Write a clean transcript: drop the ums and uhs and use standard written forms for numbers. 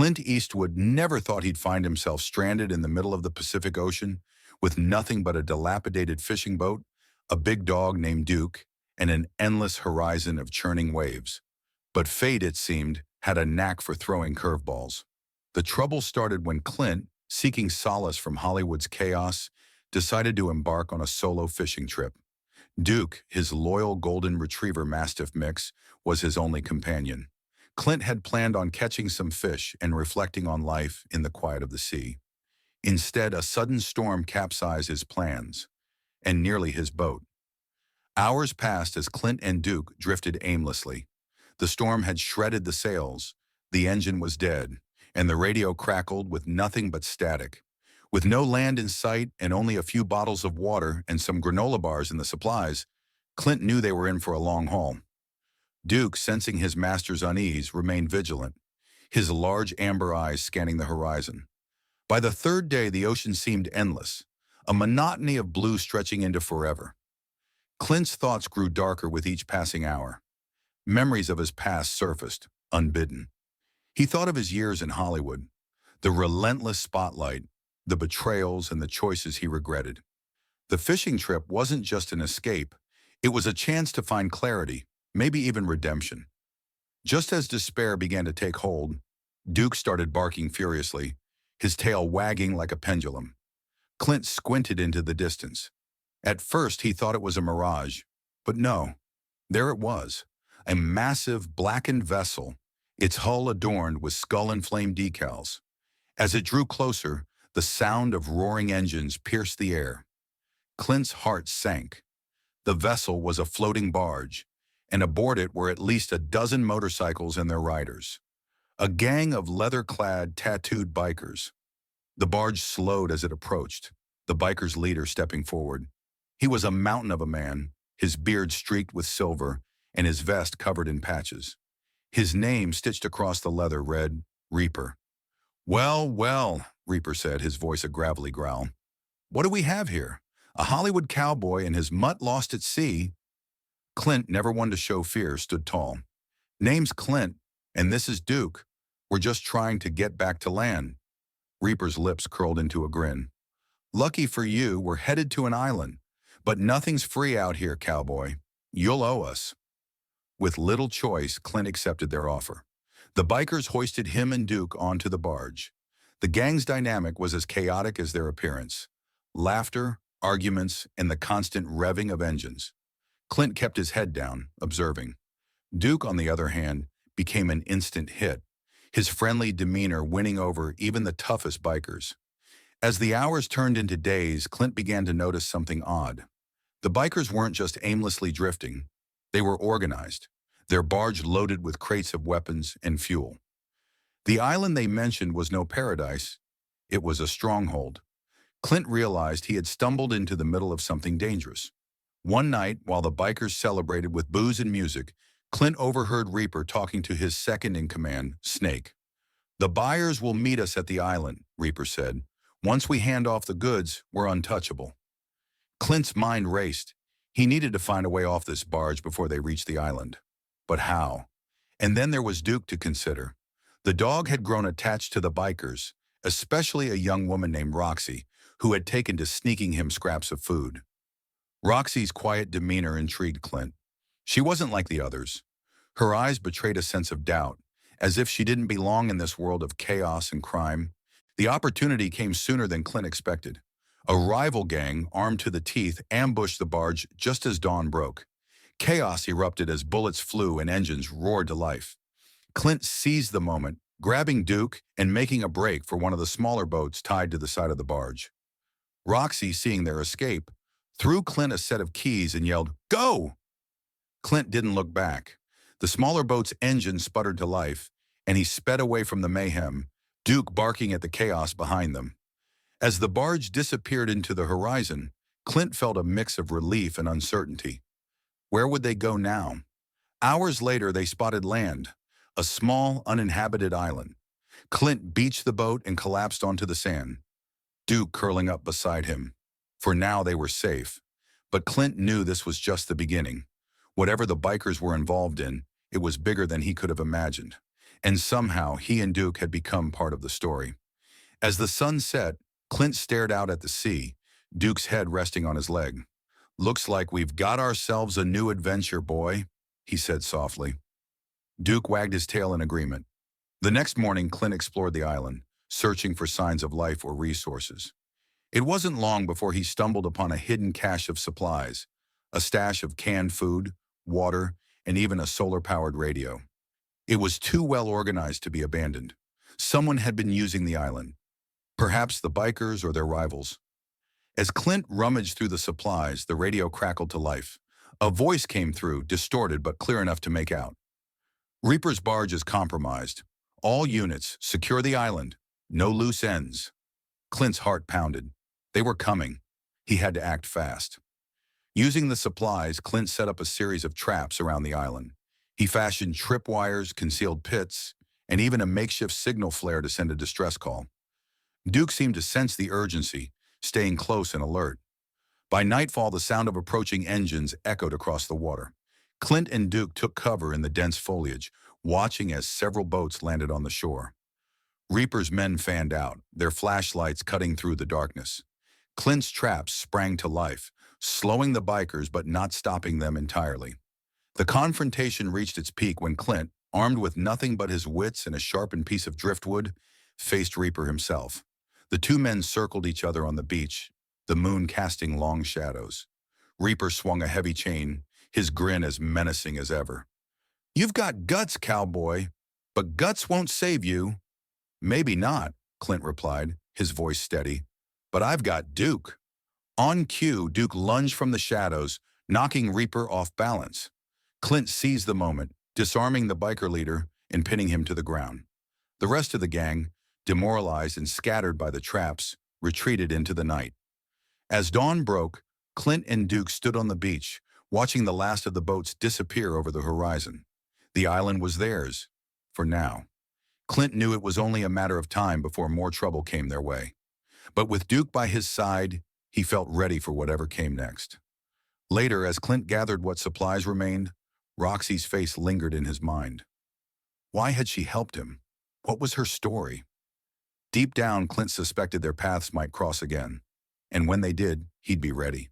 Clint Eastwood never thought he'd find himself stranded in the middle of the Pacific Ocean with nothing but a dilapidated fishing boat, a big dog named Duke, and an endless horizon of churning waves. But fate, it seemed, had a knack for throwing curveballs. The trouble started when Clint, seeking solace from Hollywood's chaos, decided to embark on a solo fishing trip. Duke, his loyal golden retriever mastiff mix, was his only companion. Clint had planned on catching some fish and reflecting on life in the quiet of the sea. Instead, a sudden storm capsized his plans, and nearly his boat. Hours passed as Clint and Duke drifted aimlessly. The storm had shredded the sails, the engine was dead, and the radio crackled with nothing but static. With no land in sight and only a few bottles of water and some granola bars in the supplies, Clint knew they were in for a long haul. Duke, sensing his master's unease, remained vigilant, his large amber eyes scanning the horizon. By the third day, the ocean seemed endless, a monotony of blue stretching into forever. Clint's thoughts grew darker with each passing hour. Memories of his past surfaced, unbidden. He thought of his years in Hollywood, the relentless spotlight, the betrayals and the choices he regretted. The fishing trip wasn't just an escape, it was a chance to find clarity, maybe even redemption. Just as despair began to take hold, Duke started barking furiously, his tail wagging like a pendulum. Clint squinted into the distance. At first, he thought it was a mirage, but no, there it was, a massive blackened vessel, its hull adorned with skull and flame decals. As it drew closer, the sound of roaring engines pierced the air. Clint's heart sank. The vessel was a floating barge, and aboard it were at least a dozen motorcycles and their riders. A gang of leather-clad, tattooed bikers. The barge slowed as it approached, the bikers' leader stepping forward. He was a mountain of a man, his beard streaked with silver and his vest covered in patches. His name, stitched across the leather, read, Reaper. "Well, well," Reaper said, his voice a gravelly growl. "What do we have here? A Hollywood cowboy and his mutt lost at sea?" Clint, never one to show fear, stood tall. "Name's Clint, and this is Duke. We're just trying to get back to land." Reaper's lips curled into a grin. "Lucky for you, we're headed to an island. But nothing's free out here, cowboy. You'll owe us." With little choice, Clint accepted their offer. The bikers hoisted him and Duke onto the barge. The gang's dynamic was as chaotic as their appearance. Laughter, arguments, and the constant revving of engines. Clint kept his head down, observing. Duke, on the other hand, became an instant hit, his friendly demeanor winning over even the toughest bikers. As the hours turned into days, Clint began to notice something odd. The bikers weren't just aimlessly drifting. They were organized, their barge loaded with crates of weapons and fuel. The island they mentioned was no paradise. It was a stronghold. Clint realized he had stumbled into the middle of something dangerous. One night, while the bikers celebrated with booze and music, Clint overheard Reaper talking to his second-in-command, Snake. "The buyers will meet us at the island," Reaper said. "Once we hand off the goods, we're untouchable." Clint's mind raced. He needed to find a way off this barge before they reached the island. But how? And then there was Duke to consider. The dog had grown attached to the bikers, especially a young woman named Roxy, who had taken to sneaking him scraps of food. Roxy's quiet demeanor intrigued Clint. She wasn't like the others. Her eyes betrayed a sense of doubt, as if she didn't belong in this world of chaos and crime. The opportunity came sooner than Clint expected. A rival gang, armed to the teeth, ambushed the barge just as dawn broke. Chaos erupted as bullets flew and engines roared to life. Clint seized the moment, grabbing Duke and making a break for one of the smaller boats tied to the side of the barge. Roxy, seeing their escape, threw Clint a set of keys and yelled, "Go!" Clint didn't look back. The smaller boat's engine sputtered to life, and he sped away from the mayhem, Duke barking at the chaos behind them. As the barge disappeared into the horizon, Clint felt a mix of relief and uncertainty. Where would they go now? Hours later, they spotted land, a small, uninhabited island. Clint beached the boat and collapsed onto the sand, Duke curling up beside him. For now, they were safe. But Clint knew this was just the beginning. Whatever the bikers were involved in, it was bigger than he could have imagined. And somehow he and Duke had become part of the story. As the sun set, Clint stared out at the sea, Duke's head resting on his leg. "Looks like we've got ourselves a new adventure, boy," he said softly. Duke wagged his tail in agreement. The next morning, Clint explored the island, searching for signs of life or resources. It wasn't long before he stumbled upon a hidden cache of supplies, a stash of canned food, water, and even a solar-powered radio. It was too well organized to be abandoned. Someone had been using the island, perhaps the bikers or their rivals. As Clint rummaged through the supplies, the radio crackled to life. A voice came through, distorted but clear enough to make out. "Reaper's barge is compromised. All units, secure the island. No loose ends." Clint's heart pounded. They were coming. He had to act fast. Using the supplies, Clint set up a series of traps around the island. He fashioned tripwires, concealed pits, and even a makeshift signal flare to send a distress call. Duke seemed to sense the urgency, staying close and alert. By nightfall, the sound of approaching engines echoed across the water. Clint and Duke took cover in the dense foliage, watching as several boats landed on the shore. Reaper's men fanned out, their flashlights cutting through the darkness. Clint's traps sprang to life, slowing the bikers but not stopping them entirely. The confrontation reached its peak when Clint, armed with nothing but his wits and a sharpened piece of driftwood, faced Reaper himself. The two men circled each other on the beach, the moon casting long shadows. Reaper swung a heavy chain, his grin as menacing as ever. "You've got guts, cowboy, but guts won't save you." "Maybe not," Clint replied, his voice steady. "But I've got Duke." On cue, Duke lunged from the shadows, knocking Reaper off balance. Clint seized the moment, disarming the biker leader and pinning him to the ground. The rest of the gang, demoralized and scattered by the traps, retreated into the night. As dawn broke, Clint and Duke stood on the beach, watching the last of the boats disappear over the horizon. The island was theirs, for now. Clint knew it was only a matter of time before more trouble came their way. But with Duke by his side, he felt ready for whatever came next. Later, as Clint gathered what supplies remained, Roxy's face lingered in his mind. Why had she helped him? What was her story? Deep down, Clint suspected their paths might cross again. And when they did, he'd be ready.